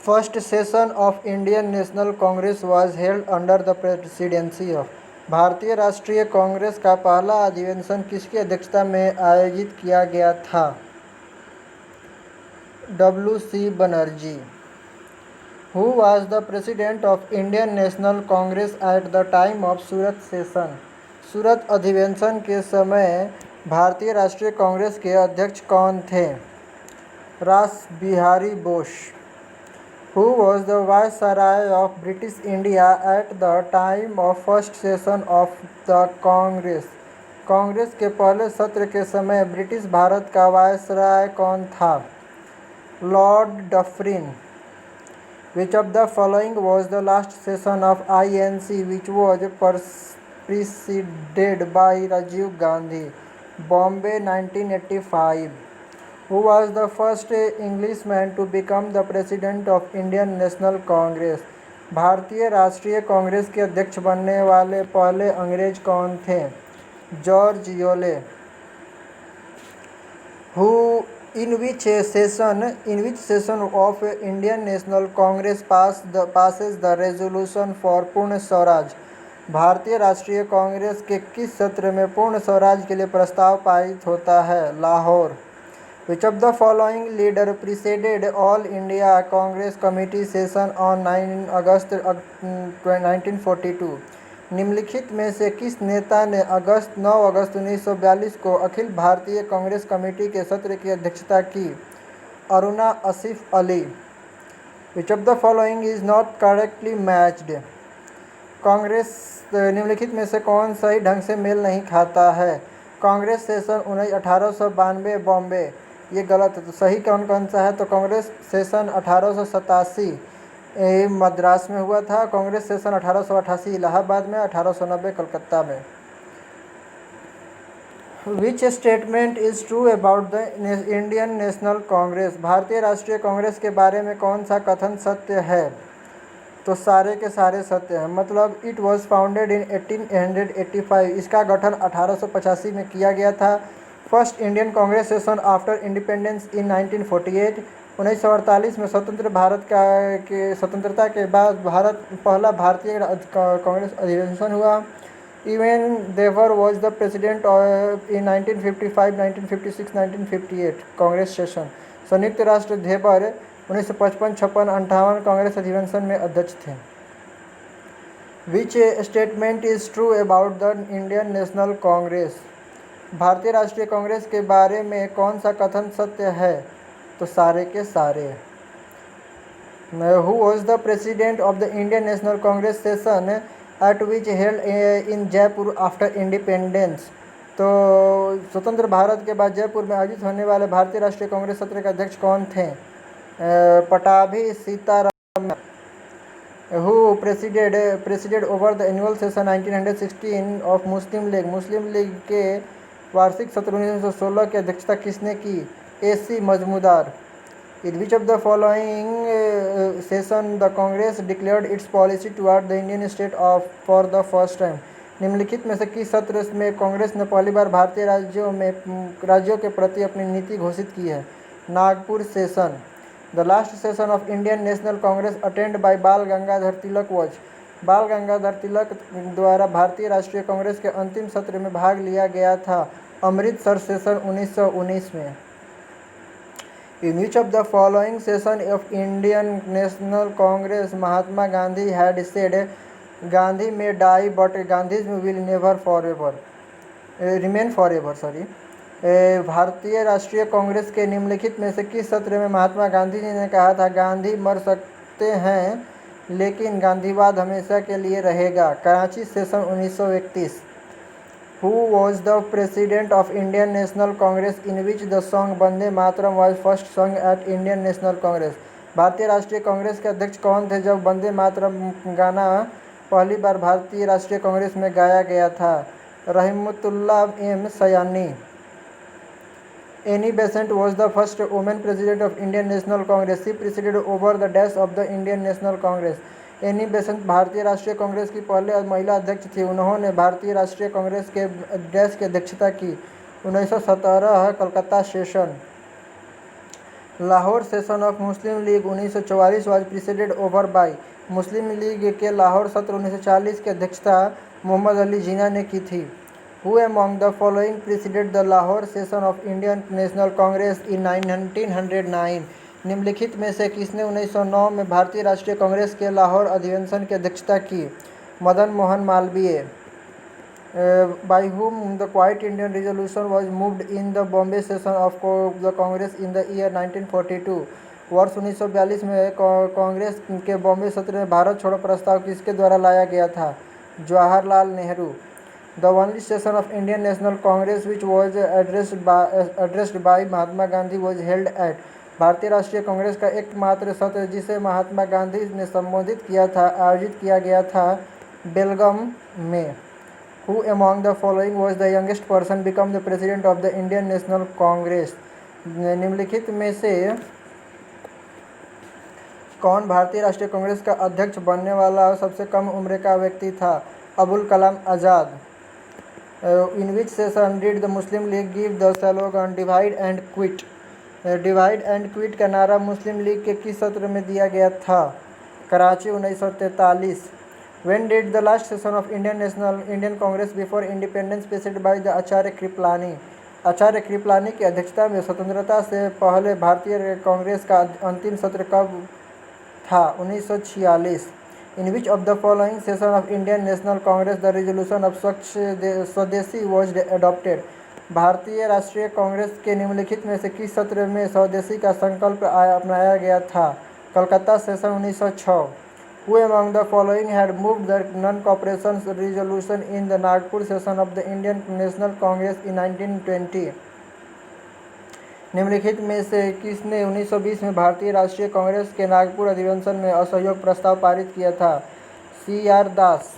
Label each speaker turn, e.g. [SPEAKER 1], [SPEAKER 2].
[SPEAKER 1] First session of Indian National Congress was held under the presidency of भारतीय राष्ट्रीय कांग्रेस का पहला अधिवेशन किसकी अध्यक्षता में आयोजित किया गया था? W.C. Banerjee. Who was the president of Indian National Congress at the time of Surat session? सूरत अधिवेशन के समय भारतीय राष्ट्रीय कांग्रेस के अध्यक्ष कौन थे? रास Bihari Bose. Who was the viceroy of British India at the time of first session of the Congress? Congress के पहले सत्र के समय ब्रिटिश भारत का वायसराय कौन था? Lord Dufferin. Which of the following was the last session of INC which was preceded by Rajiv Gandhi? Bombay 1985. Who was the first Englishman to become the president of Indian National Congress? भारतीय राष्ट्रीय कांग्रेस के अध्यक्ष बनने वाले पहले अंग्रेज कौन थे? George योले. In which session of Indian National Congress passes the resolution for पूर्ण स्वराज? भारतीय राष्ट्रीय कांग्रेस के किस सत्र में पूर्ण स्वराज के लिए प्रस्ताव पारित होता है? Lahore. Which of the following leader preceded All India Congress Committee session on 9 अगस्त 1942? निम्नलिखित में से किस नेता ने 9 अगस्त 1942 को अखिल भारतीय कांग्रेस कमेटी के सत्र की अध्यक्षता की? Aruna Asif Ali. Which of the following is not correctly matched? Congress निम्नलिखित में से कौन सही ढंग से मेल नहीं खाता है? कांग्रेस सेशन 1892 बॉम्बे. ये गलत है, तो सही कौन कौन सा है? तो कांग्रेस सेशन 1887 मद्रास में हुआ था. कांग्रेस सेशन 1888 इलाहाबाद में, 1890 कलकत्ता में. Which statement is true about the Indian National Congress? भारतीय राष्ट्रीय कांग्रेस के बारे में कौन सा कथन सत्य है? तो सारे के सारे सत्य हैं. मतलब इट वॉज फाउंडेड इन 1885. इसका गठन 1885 में किया गया था. First Indian Congress session after independence in 1948. 1948 में स्वतंत्र भारत के स्वतंत्रता के बाद पहला भारतीय कांग्रेस अधिवेशन हुआ. Even Dhebar was the president in 1955, 1956, 1958 Congress session. संयुक्त राष्ट्र देवर 1955, 56, 58 कांग्रेस अधिवेशन में अध्यक्ष थे. Which statement is true about the Indian National Congress? भारतीय राष्ट्रीय कांग्रेस के बारे में कौन सा कथन सत्य है? तो सारे के सारे. Who was the president of the Indian National Congress session at which held in Jaipur after independence? तो स्वतंत्र भारत के बाद जयपुर में आयोजित होने वाले भारतीय राष्ट्रीय कांग्रेस सत्र के अध्यक्ष कौन थे? Pattabhi Sitaram. Who presided over the annual session 1916 of Muslim league? Muslim league के वार्षिक सत्र 1916 की अध्यक्षता किसने की? AC Majumdar. In which of the following session the Congress declared its policy toward the Indian state for the first time? निम्नलिखित में से किस सत्र में कांग्रेस ने पहली बार भारतीय राज्यों के प्रति अपनी नीति घोषित की है? Nagpur session. The last session of Indian National Congress attended by बाल गंगाधर तिलक was? बाल गंगाधर तिलक द्वारा भारतीय राष्ट्रीय कांग्रेस के अंतिम सत्र में भाग लिया गया था. अमृतसर सेशन 1919 में. In which of the following session of Indian National Congress Mahatma Gandhi had said, Gandhi may die but Gandhism will never remain forever. भारतीय राष्ट्रीय कांग्रेस के निम्नलिखित में से किस सत्र में महात्मा गांधी जी ने कहा था, गांधी मर सकते हैं लेकिन गांधीवाद हमेशा के लिए रहेगा? Karachi session 1931. Who was the president of Indian National Congress in which the song Vande Mataram was first sung at Indian National Congress? भारतीय राष्ट्रीय कांग्रेस के अध्यक्ष कौन थे जब वंदे मातरम गाना पहली बार भारतीय राष्ट्रीय कांग्रेस में गाया गया था? Rahimtulla M Sayani. Annie Besant was the first woman president of Indian National Congress. She presided over the dash of the Indian National Congress. Annie Besant भारतीय राष्ट्रीय कांग्रेस की पहले महिला अध्यक्ष थी. उन्होंने भारतीय राष्ट्रीय कांग्रेस के डैश की अध्यक्षता की. 1917 Calcutta session. Lahore session of Muslim league 1944 was preceded over by. Muslim league के लाहौर सत्र 1940 की अध्यक्षता मोहम्मद अली जिन्ना ने की थी। Who among the following preceded the Lahore session of Indian National Congress in 1909? निम्नलिखित में से किसने 1909 में भारतीय राष्ट्रीय कांग्रेस के लाहौर अधिवेशन की अध्यक्षता की? Madan Mohan Malviya. By whom the Quiet Indian Resolution was moved in the Bombay session of the Congress in the year 1942? वर्ष 1942 में कांग्रेस के बॉम्बे सत्र में भारत छोड़ो प्रस्ताव किसके द्वारा लाया गया था? Jawaharlal Nehru. The only session of Indian National Congress which was addressed by Mahatma Gandhi was held at। भारतीय राष्ट्रीय कांग्रेस का एकमात्र सत्र जिसे महात्मा गांधी ने संबोधित किया था आयोजित किया गया था बेलगाम में। Who among the following was the youngest person become the president of the Indian National Congress? निम्नलिखित में से कौन भारतीय राष्ट्रीय कांग्रेस का अध्यक्ष बनने वाला सबसे कम उम्र का व्यक्ति था? Abul Kalam Azad. In which session did the Muslim League give the slogan divide and quit? Divide and quit का नारा मुस्लिम लीग के किस सत्र में दिया गया था? Karachi 1943। When did the last session of Indian Congress before independence presided by the Acharya Kripalani? Acharya Kripalani की अध्यक्षता में स्वतंत्रता से पहले भारतीय कांग्रेस का अंतिम सत्र कब था? 1946। In which of the following session of Indian National Congress the resolution of स्वदेशी was adopted? भारतीय राष्ट्रीय कांग्रेस के निम्नलिखित में से किस सत्र में स्वदेशी का संकल्प अपनाया गया था? Calcutta session 1906। Who among the following had moved the non-cooperation resolution in the Nagpur session of the Indian National Congress in 1920? निम्नलिखित में से किसने 1920 में भारतीय राष्ट्रीय कांग्रेस के नागपुर अधिवेशन में असहयोग प्रस्ताव पारित किया था? सी आर दास।